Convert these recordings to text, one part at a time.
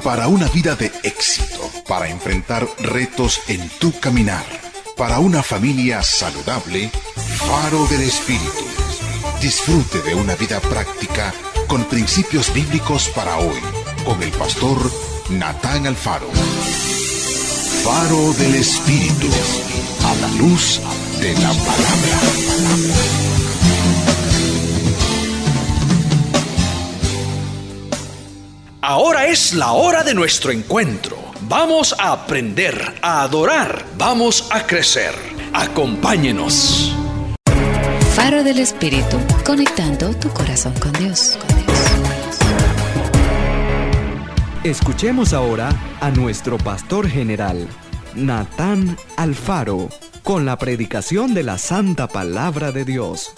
para una vida de éxito, para enfrentar retos en tu caminar, para una familia saludable, Faro del Espíritu. Disfrute de una vida práctica con principios bíblicos para hoy, con el pastor Natán Alfaro. Faro del Espíritu, a la luz de la palabra. Ahora es la hora de nuestro encuentro. Vamos a aprender, a adorar, vamos a crecer. Acompáñenos. Faro del Espíritu, conectando tu corazón con Dios. Escuchemos ahora a nuestro pastor general, Natán Alfaro, con la predicación de la Santa Palabra de Dios.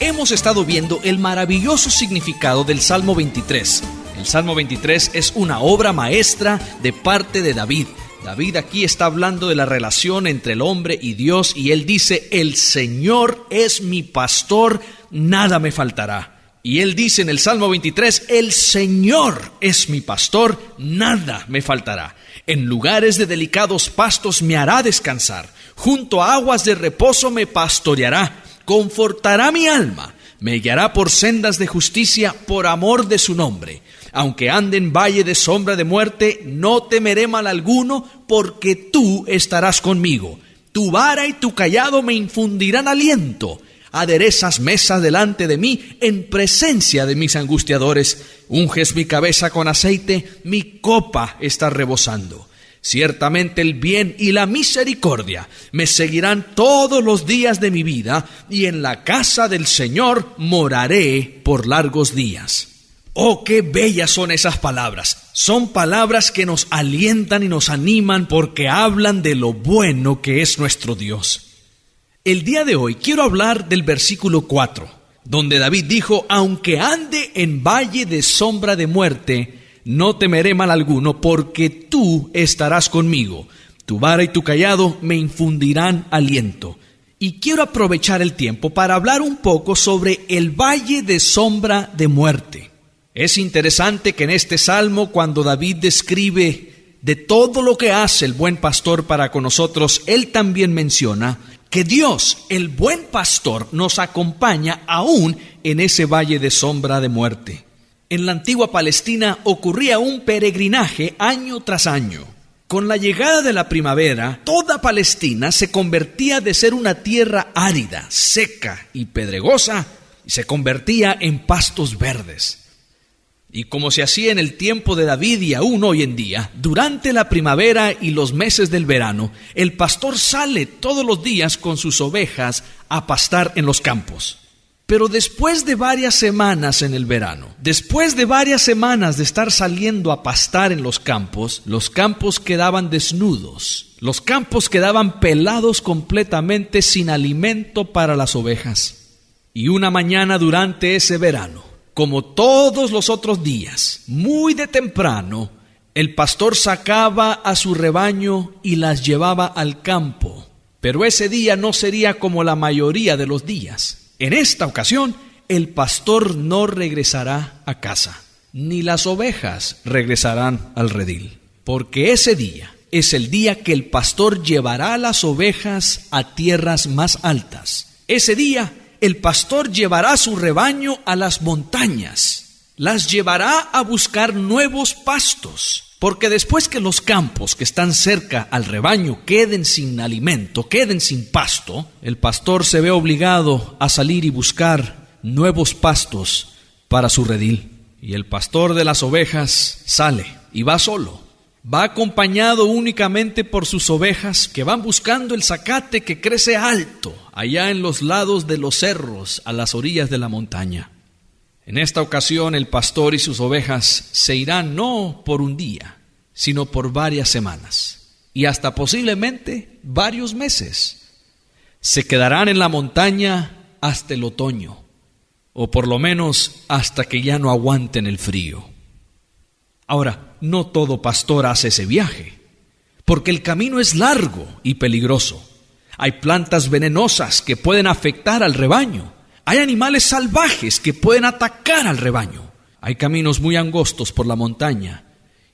Hemos estado viendo el maravilloso significado del Salmo 23. El Salmo 23 es una obra maestra de parte de David. David aquí está hablando de la relación entre el hombre y Dios, y él dice: el Señor es mi pastor, nada me faltará. Y él dice en el Salmo 23, el Señor es mi pastor, nada me faltará. En lugares de delicados pastos me hará descansar, junto a aguas de reposo me pastoreará, confortará mi alma, me guiará por sendas de justicia por amor de su nombre. Aunque ande en valle de sombra de muerte, no temeré mal alguno, porque tú estarás conmigo. Tu vara y tu cayado me infundirán aliento. Aderezas mesa delante de mí en presencia de mis angustiadores. Unges mi cabeza con aceite, mi copa está rebosando. Ciertamente el bien y la misericordia me seguirán todos los días de mi vida, y en la casa del Señor moraré por largos días. Oh, qué bellas son esas palabras. Son palabras que nos alientan y nos animan porque hablan de lo bueno que es nuestro Dios. El día de hoy quiero hablar del versículo 4, donde David dijo: aunque ande en valle de sombra de muerte, no temeré mal alguno, porque tú estarás conmigo. Tu vara y tu cayado me infundirán aliento. Y quiero aprovechar el tiempo para hablar un poco sobre el valle de sombra de muerte. Es interesante que en este salmo, cuando David describe de todo lo que hace el buen pastor para con nosotros, él también menciona que Dios, el buen pastor, nos acompaña aún en ese valle de sombra de muerte. En la antigua Palestina ocurría un peregrinaje año tras año. Con la llegada de la primavera, toda Palestina se convertía de ser una tierra árida, seca y pedregosa, y se convertía en pastos verdes. Y como se hacía en el tiempo de David y aún hoy en día, durante la primavera y los meses del verano, el pastor sale todos los días con sus ovejas a pastar en los campos. Pero después de varias semanas en el verano, después de varias semanas de estar saliendo a pastar en los campos quedaban desnudos. Los campos quedaban pelados completamente, sin alimento para las ovejas. Y una mañana durante ese verano, como todos los otros días, muy de temprano, el pastor sacaba a su rebaño y las llevaba al campo. Pero ese día no sería como la mayoría de los días. En esta ocasión, el pastor no regresará a casa, ni las ovejas regresarán al redil, porque ese día es el día que el pastor llevará a las ovejas a tierras más altas. Ese día el pastor llevará su rebaño a las montañas, las llevará a buscar nuevos pastos, porque después que los campos que están cerca al rebaño queden sin alimento, queden sin pasto, el pastor se ve obligado a salir y buscar nuevos pastos para su redil. Y el pastor de las ovejas sale y va solo. Va acompañado únicamente por sus ovejas, que van buscando el zacate que crece alto, allá en los lados de los cerros, a las orillas de la montaña. En esta ocasión el pastor y sus ovejas se irán no por un día, sino por varias semanas, y hasta posiblemente varios meses. Se quedarán en la montaña hasta el otoño, o por lo menos hasta que ya no aguanten el frío. Ahora, no todo pastor hace ese viaje, porque el camino es largo y peligroso. Hay plantas venenosas que pueden afectar al rebaño. Hay animales salvajes que pueden atacar al rebaño. Hay caminos muy angostos por la montaña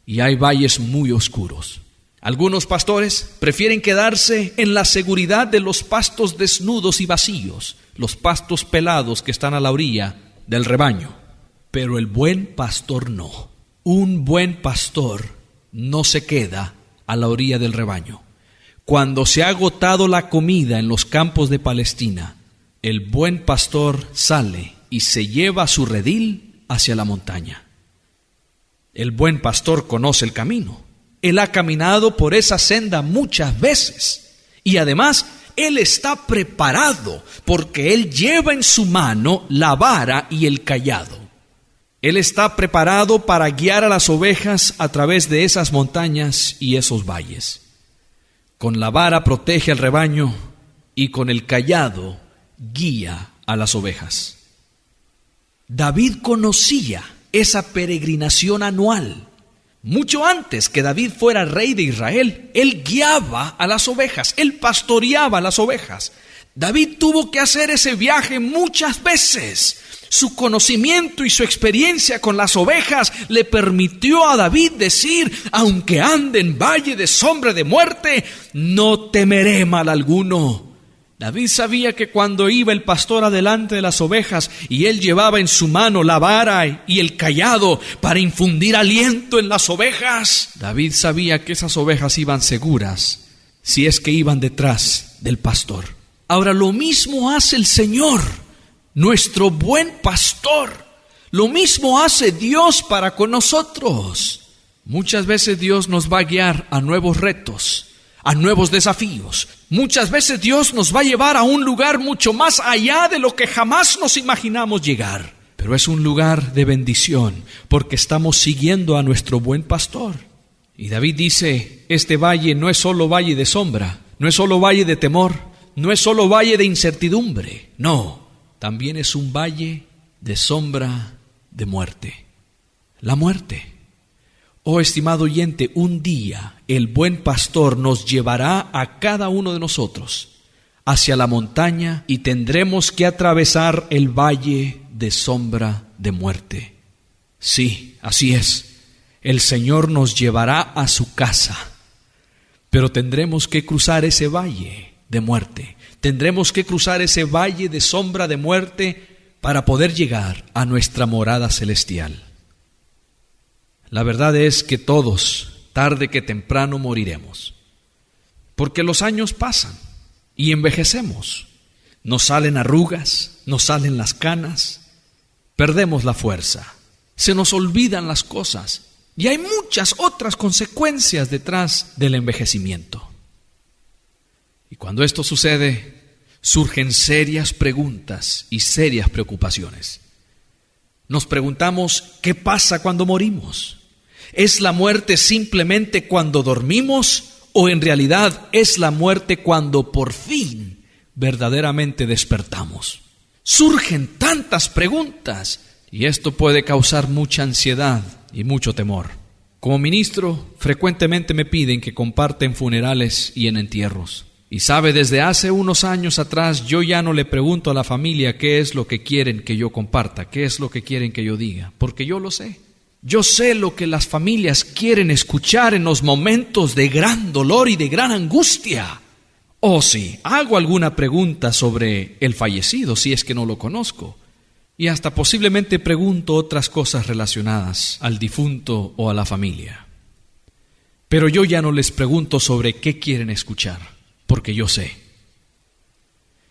y hay valles muy oscuros. Algunos pastores prefieren quedarse en la seguridad de los pastos desnudos y vacíos, los pastos pelados que están a la orilla del rebaño. Pero el buen pastor no. Un buen pastor no se queda a la orilla del rebaño. Cuando se ha agotado la comida en los campos de Palestina, el buen pastor sale y se lleva su redil hacia la montaña. El buen pastor conoce el camino. Él ha caminado por esa senda muchas veces y además él está preparado porque él lleva en su mano la vara y el cayado. Él está preparado para guiar a las ovejas a través de esas montañas y esos valles. Con la vara protege al rebaño y con el cayado guía a las ovejas. David conocía esa peregrinación anual. Mucho antes que David fuera rey de Israel, él guiaba a las ovejas, él pastoreaba a las ovejas. David tuvo que hacer ese viaje muchas veces. Su conocimiento y su experiencia con las ovejas le permitió a David decir: aunque ande en valle de sombra de muerte, no temeré mal alguno. David sabía que cuando iba el pastor adelante de las ovejas y él llevaba en su mano la vara y el cayado para infundir aliento en las ovejas, David sabía que esas ovejas iban seguras si es que iban detrás del pastor. Ahora, lo mismo hace el Señor, nuestro buen pastor. Lo mismo hace Dios para con nosotros. Muchas veces Dios nos va a guiar a nuevos retos, a nuevos desafíos. Muchas veces Dios nos va a llevar a un lugar mucho más allá de lo que jamás nos imaginamos llegar. Pero es un lugar de bendición porque estamos siguiendo a nuestro buen pastor. Y David dice: este valle no es solo valle de sombra, no es solo valle de temor, no es solo valle de incertidumbre. No, también es un valle de sombra de muerte. La muerte. Oh, estimado oyente, un día el buen pastor nos llevará a cada uno de nosotros hacia la montaña y tendremos que atravesar el valle de sombra de muerte. Sí, así es. El Señor nos llevará a su casa, pero tendremos que cruzar ese valle de muerte. Tendremos que cruzar ese valle de sombra de muerte para poder llegar a nuestra morada celestial. La verdad es que todos, tarde que temprano, moriremos, porque los años pasan y envejecemos. Nos salen arrugas, nos salen las canas, perdemos la fuerza, se nos olvidan las cosas y hay muchas otras consecuencias detrás del envejecimiento. Y cuando esto sucede, surgen serias preguntas y serias preocupaciones. Nos preguntamos: ¿qué pasa cuando morimos? ¿Es la muerte simplemente cuando dormimos o en realidad es la muerte cuando por fin verdaderamente despertamos? Surgen tantas preguntas y esto puede causar mucha ansiedad y mucho temor. Como ministro, frecuentemente me piden que comparta en funerales y en entierros. Y sabe, desde hace unos años atrás yo ya no le pregunto a la familia qué es lo que quieren que yo comparta, qué es lo que quieren que yo diga, porque yo lo sé. Yo sé lo que las familias quieren escuchar en los momentos de gran dolor y de gran angustia. O si hago alguna pregunta sobre el fallecido, si es que no lo conozco, y hasta posiblemente pregunto otras cosas relacionadas al difunto o a la familia. Pero yo ya no les pregunto sobre qué quieren escuchar, porque yo sé.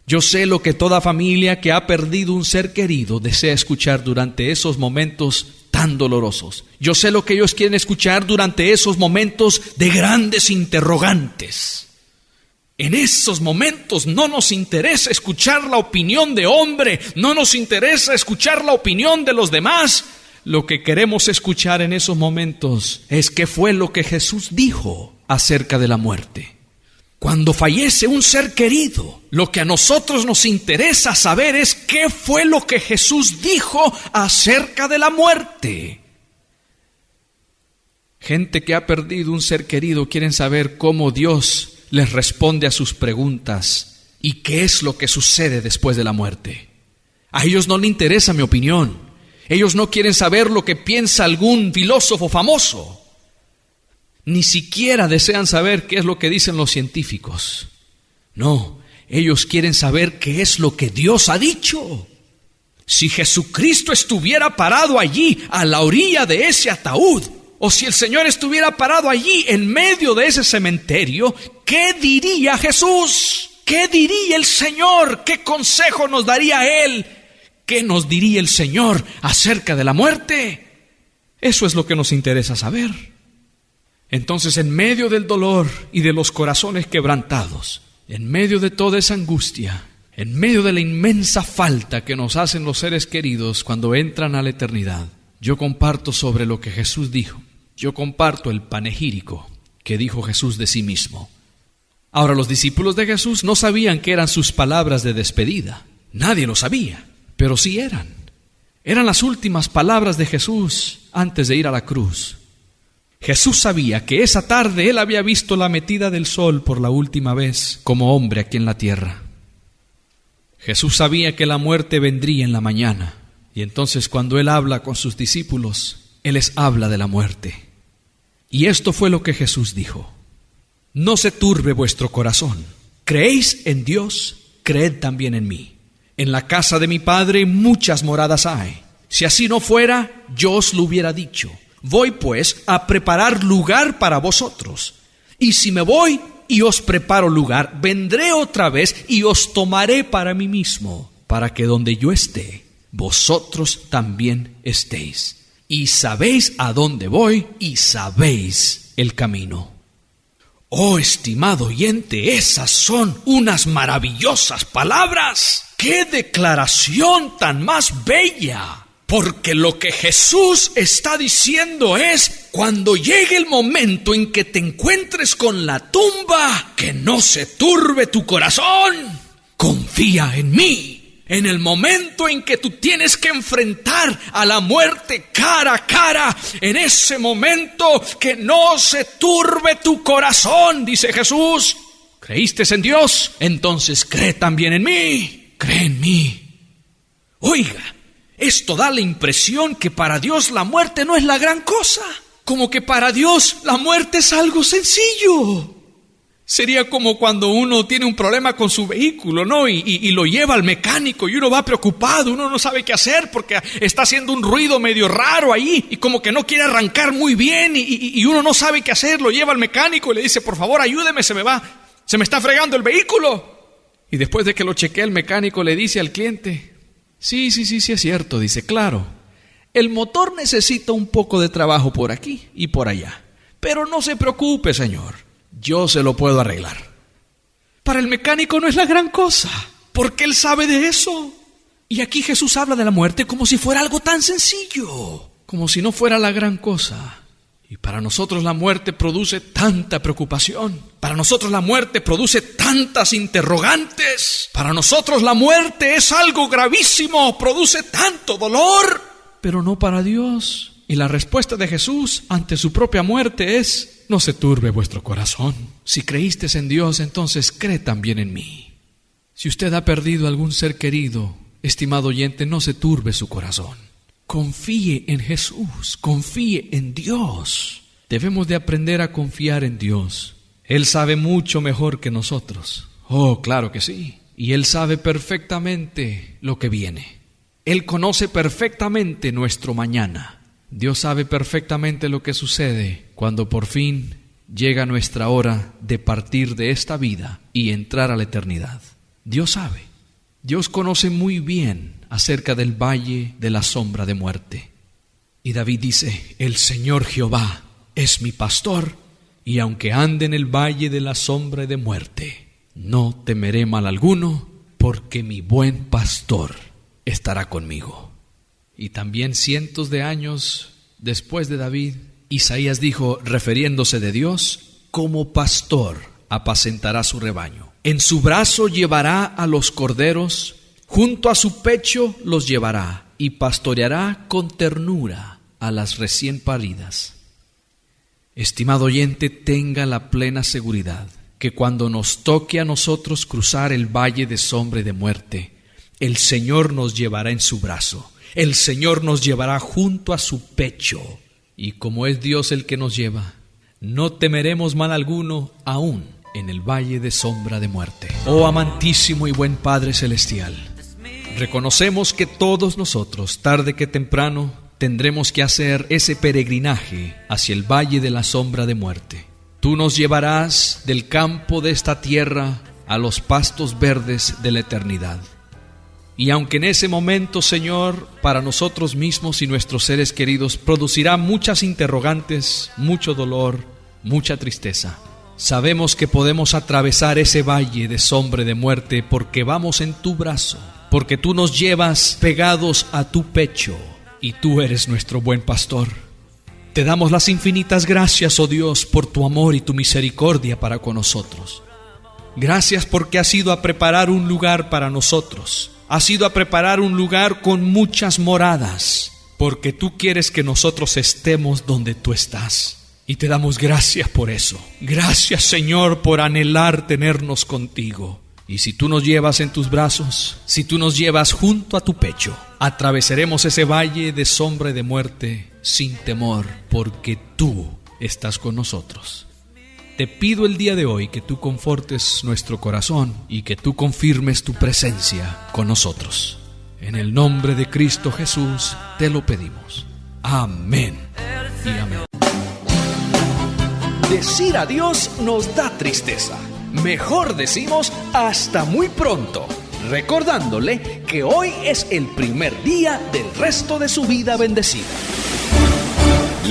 Yo sé lo que toda familia que ha perdido un ser querido desea escuchar durante esos momentos tan dolorosos. Yo sé lo que ellos quieren escuchar durante esos momentos de grandes interrogantes. En esos momentos no nos interesa escuchar la opinión de hombre, no nos interesa escuchar la opinión de los demás. Lo que queremos escuchar en esos momentos es qué fue lo que Jesús dijo acerca de la muerte. Cuando fallece un ser querido, lo que a nosotros nos interesa saber es qué fue lo que Jesús dijo acerca de la muerte. Gente que ha perdido un ser querido quieren saber cómo Dios les responde a sus preguntas y qué es lo que sucede después de la muerte. A ellos no les interesa mi opinión. Ellos no quieren saber lo que piensa algún filósofo famoso. Ni siquiera desean saber qué es lo que dicen los científicos. No, ellos quieren saber qué es lo que Dios ha dicho. Si Jesucristo estuviera parado allí, a la orilla de ese ataúd, o si el Señor estuviera parado allí, en medio de ese cementerio, ¿qué diría Jesús? ¿Qué diría el Señor? ¿Qué consejo nos daría Él? ¿Qué nos diría el Señor acerca de la muerte? Eso es lo que nos interesa saber. Entonces, en medio del dolor y de los corazones quebrantados, en medio de toda esa angustia, en medio de la inmensa falta que nos hacen los seres queridos cuando entran a la eternidad, yo comparto sobre lo que Jesús dijo. Yo comparto el panegírico que dijo Jesús de sí mismo. Ahora, los discípulos de Jesús no sabían que eran sus palabras de despedida. Nadie lo sabía, pero sí eran. Eran las últimas palabras de Jesús antes de ir a la cruz. Jesús sabía que esa tarde Él había visto la metida del sol por la última vez como hombre aquí en la tierra. Jesús sabía que la muerte vendría en la mañana, y entonces cuando Él habla con sus discípulos, Él les habla de la muerte. Y esto fue lo que Jesús dijo: no se turbe vuestro corazón. ¿Creéis en Dios? Creed también en mí. En la casa de mi Padre muchas moradas hay. Si así no fuera, yo os lo hubiera dicho. Voy pues a preparar lugar para vosotros. Y si me voy y os preparo lugar, vendré otra vez y os tomaré para mí mismo, para que donde yo esté, vosotros también estéis. Y sabéis a dónde voy y sabéis el camino. Oh, estimado oyente, esas son unas maravillosas palabras. ¡Qué declaración tan más bella! Porque lo que Jesús está diciendo es: cuando llegue el momento en que te encuentres con la tumba, que no se turbe tu corazón. Confía en mí. En el momento en que tú tienes que enfrentar a la muerte cara a cara, en ese momento que no se turbe tu corazón, dice Jesús. ¿Creíste en Dios? Entonces cree también en mí. Cree en mí. Oiga, esto da la impresión que para Dios la muerte no es la gran cosa. Como que para Dios la muerte es algo sencillo. Sería como cuando uno tiene un problema con su vehículo, ¿no? Y lo lleva al mecánico y uno va preocupado, uno no sabe qué hacer porque está haciendo un ruido medio raro ahí y como que no quiere arrancar muy bien y uno no sabe qué hacer, lo lleva al mecánico y le dice: por favor, ayúdeme, se me está fregando el vehículo. Y después de que lo chequea, el mecánico le dice al cliente: sí, es cierto, dice, claro, el motor necesita un poco de trabajo por aquí y por allá, pero no se preocupe, señor. Yo se lo puedo arreglar. Para el mecánico no es la gran cosa, porque él sabe de eso. Y aquí Jesús habla de la muerte como si fuera algo tan sencillo, como si no fuera la gran cosa. Y para nosotros la muerte produce tanta preocupación. Para nosotros la muerte produce tantas interrogantes. Para nosotros la muerte es algo gravísimo, produce tanto dolor. Pero no para Dios. Y la respuesta de Jesús ante su propia muerte es: no se turbe vuestro corazón. Si creíste en Dios, entonces cree también en mí. Si usted ha perdido algún ser querido, estimado oyente, no se turbe su corazón. Confíe en Jesús, confíe en Dios. Debemos de aprender a confiar en Dios. Él sabe mucho mejor que nosotros. Oh, claro que sí. Y Él sabe perfectamente lo que viene. Él conoce perfectamente nuestro mañana. Dios sabe perfectamente lo que sucede cuando por fin llega nuestra hora de partir de esta vida y entrar a la eternidad. Dios sabe. Dios conoce muy bien acerca del valle de la sombra de muerte. Y David dice: el Señor Jehová es mi pastor, y aunque ande en el valle de la sombra de muerte, no temeré mal alguno, porque mi buen pastor estará conmigo. Y también cientos de años después de David, Isaías dijo, refiriéndose de Dios: como pastor apacentará su rebaño. En su brazo llevará a los corderos, junto a su pecho los llevará, y pastoreará con ternura a las recién paridas. Estimado oyente, tenga la plena seguridad que cuando nos toque a nosotros cruzar el valle de sombra y de muerte, el Señor nos llevará en su brazo. El Señor nos llevará junto a su pecho. Y como es Dios el que nos lleva, no temeremos mal alguno, aún en el valle de sombra de muerte. Oh amantísimo y buen Padre Celestial, reconocemos que todos nosotros, tarde que temprano, tendremos que hacer ese peregrinaje hacia el valle de la sombra de muerte. Tú nos llevarás del campo de esta tierra a los pastos verdes de la eternidad. Y aunque en ese momento, Señor, para nosotros mismos y nuestros seres queridos producirá muchas interrogantes, mucho dolor, mucha tristeza, sabemos que podemos atravesar ese valle de sombra de muerte porque vamos en tu brazo, porque tú nos llevas pegados a tu pecho y tú eres nuestro buen pastor. Te damos las infinitas gracias, oh Dios, por tu amor y tu misericordia para con nosotros. Gracias porque has ido a preparar un lugar para nosotros. Has ido a preparar un lugar con muchas moradas, porque tú quieres que nosotros estemos donde tú estás. Y te damos gracias por eso. Gracias, Señor, por anhelar tenernos contigo. Y si tú nos llevas en tus brazos, si tú nos llevas junto a tu pecho, atravesaremos ese valle de sombra y de muerte sin temor, porque tú estás con nosotros. Te pido el día de hoy que tú confortes nuestro corazón y que tú confirmes tu presencia con nosotros. En el nombre de Cristo Jesús te lo pedimos. Amén y amén. Decir adiós nos da tristeza. Mejor decimos hasta muy pronto, recordándole que hoy es el primer día del resto de su vida bendecida.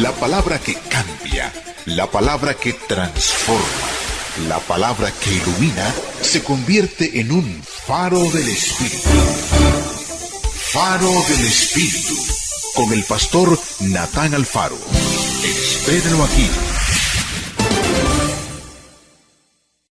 La palabra que cambia, la palabra que transforma, la palabra que ilumina, se convierte en un faro del Espíritu. Faro del Espíritu, con el pastor Natán Alfaro. Espérenlo aquí,